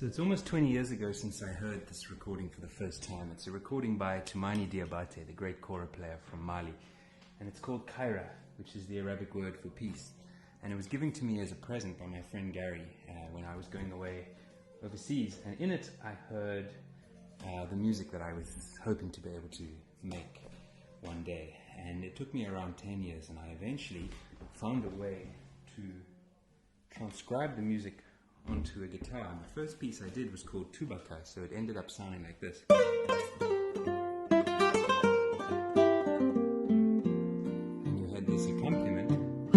So it's almost 20 years ago since I heard this recording for the first time. It's a recording by Toumani Diabate, the great kora player from Mali. And it's called kora, which is the Arabic word for peace. And it was given to me as a present by my friend Gary when I was going away overseas. And in it I heard the music that I was hoping to be able to make one day. And it took me around 10 years, and I eventually found a way to transcribe the music onto a guitar. And the first piece I did was called Tubaka, so it ended up sounding like this. And you had this accompaniment, and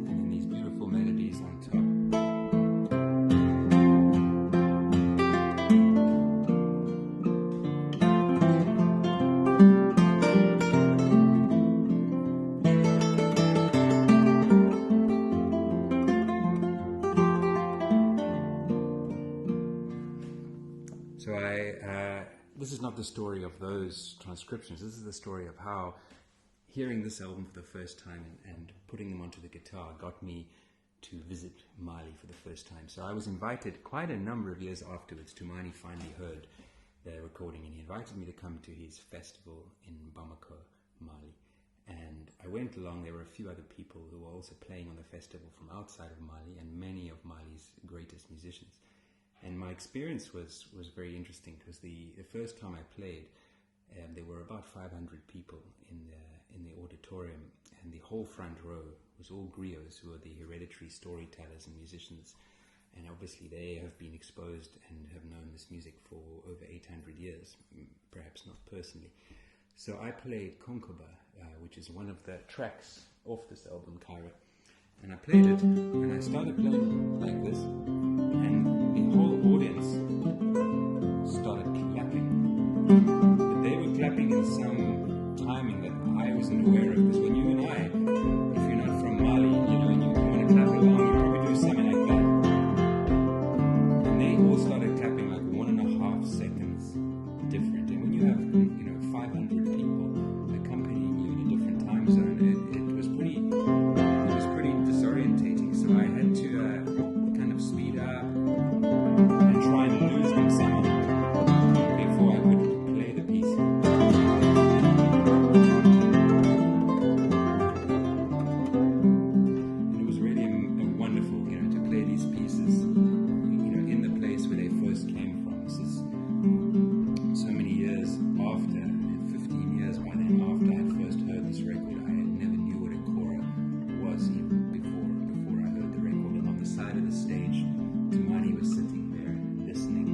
then these beautiful melodies on top. So this is not the story of those transcriptions. This is the story of how hearing this album for the first time and putting them onto the guitar got me to visit Mali for the first time. So I was invited quite a number of years afterwards. Toumani finally heard the recording, and he invited me to come to his festival in Bamako, Mali. And I went along. There were a few other people who were also playing on the festival from outside of Mali, and many of Mali's greatest musicians. And my experience was very interesting, because the first time I played, there were about 500 people in the auditorium, and the whole front row was all griots, who are the hereditary storytellers and musicians. And obviously they have been exposed and have known this music for over 800 years, perhaps not personally. So I played Konkoba, which is one of the tracks off this album, kora. And I played it, and I started playing like this, and the whole audience started clapping. But they were clapping in some timing that I wasn't aware of, because when you and I, if you're not from Mali, and you want to clap along, you probably do something like that. And they all started clapping like 1.5 seconds different. And when you have 500 people accompanying you in a different time zone, it was pretty disorientating. So I had to kind of speed up and try and lose them somehow before I could play the piece. And it was really wonderful, to play these pieces, in the place where they first came from. This is so many years after, 15 years by then, after I had first heard this record. I never knew what a kora was even before I heard the record. And on the side of the stage, Toumani was sitting there listening,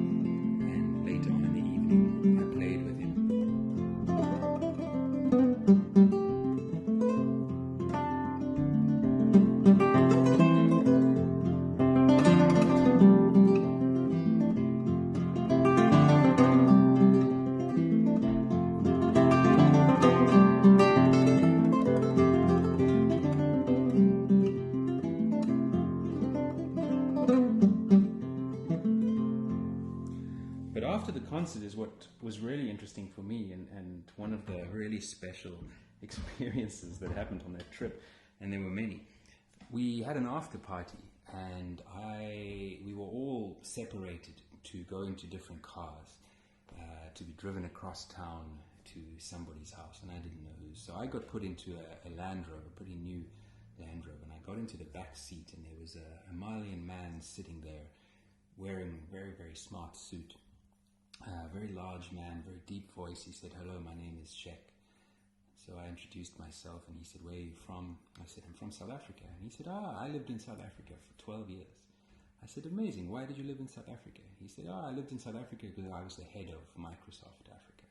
and later on in the evening I played with him. But after the concert is what was really interesting for me, and one of the really special experiences that happened on that trip, and there were many. We had an after party, and we were all separated to go into different cars, to be driven across town to somebody's house, and I didn't know whose. So I got put into a Landrover, a pretty new Landrover, and I got into the back seat, and there was a Malian man sitting there wearing a very, very smart suit. Very large man, very deep voice. He said, "Hello, my name is Cheick." So I introduced myself, and he said, "Where are you from?" I said, "I'm from South Africa." And he said, "I lived in South Africa for 12 years. I said, "Amazing. Why did you live in South Africa?" He said, "I lived in South Africa because I was the head of Microsoft Africa."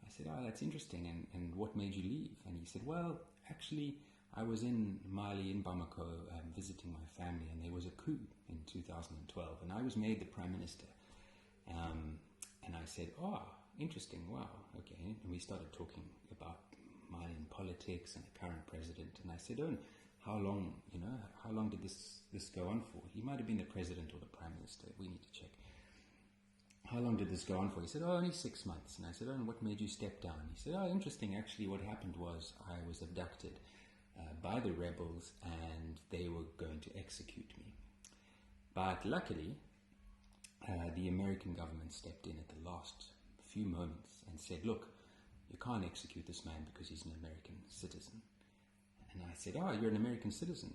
I said, "That's interesting. And what made you leave?" And he said, "Well, actually, I was in Mali, in Bamako, visiting my family, and there was a coup in 2012, and I was made the Prime Minister." And I said, "Oh, interesting, wow, okay." And we started talking about Malian politics and the current president. And I said, "Oh, how long did this go on for?" He might have been the president or the prime minister. We need to check. "How long did this go on for?" He said, "Oh, only 6 months." And I said, "Oh, and what made you step down?" He said, "Oh, interesting. Actually, what happened was I was abducted by the rebels, and they were going to execute me. But luckily, the American government stepped in at the last few moments and said, look, you can't execute this man because he's an American citizen. And I said, oh, you're an American citizen.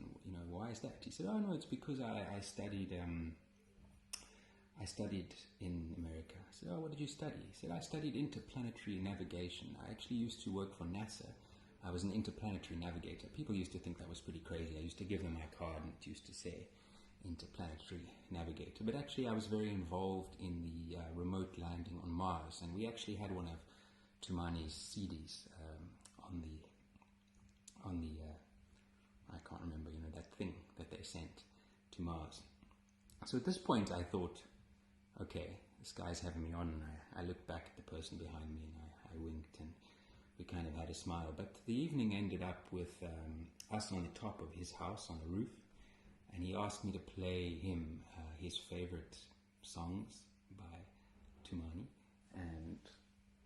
Why is that? He said, oh, no, it's because I studied in America. I said, oh, what did you study? He said, I studied interplanetary navigation. I actually used to work for NASA. I was an interplanetary navigator. People used to think that was pretty crazy. I used to give them my card and it used to say Interplanetary Navigator. But actually I was very involved in the remote landing on Mars, and we actually had one of Toumani's CDs on the I can't remember, that thing that they sent to Mars. So at this point I thought, okay, this guy's having me on, and I looked back at the person behind me and I winked, and we kind of had a smile. But the evening ended up with us on the top of his house on a roof, and he asked me to play him his favorite songs by Toumani, and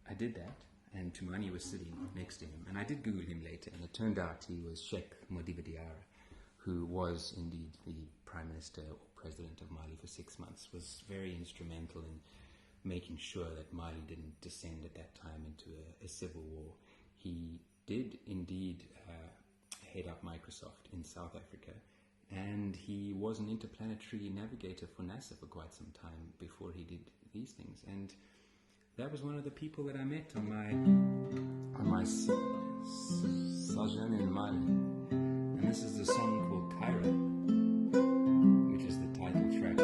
I did that, and Toumani was sitting next to him, and I did Google him later, and it turned out he was Cheick Modibo Diarra, who was indeed the Prime Minister or President of Mali for 6 months, was very instrumental in making sure that Mali didn't descend at that time into a civil war. He did indeed head up Microsoft in South Africa, and he was an interplanetary navigator for NASA for quite some time before he did these things. And that was one of the people that I met on my sojourn in Mali. And this is a song called Kora, which is the title track.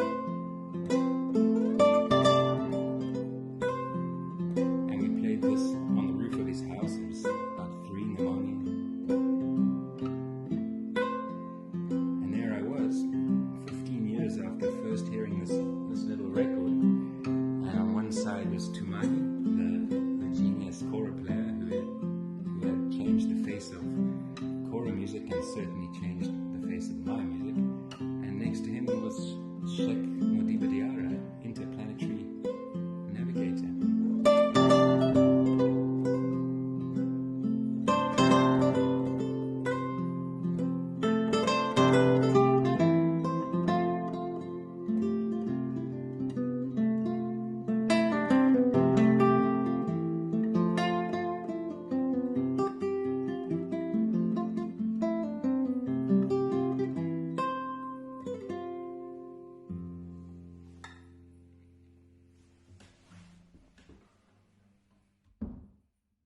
And we played this on the roof of his house. It was about 3 in the morning. And there I was, 15 years after first hearing this little record. And on one side was Toumani, the genius kora player who had changed the face of kora music and certainly changed the face of my music. And next to him was Cheick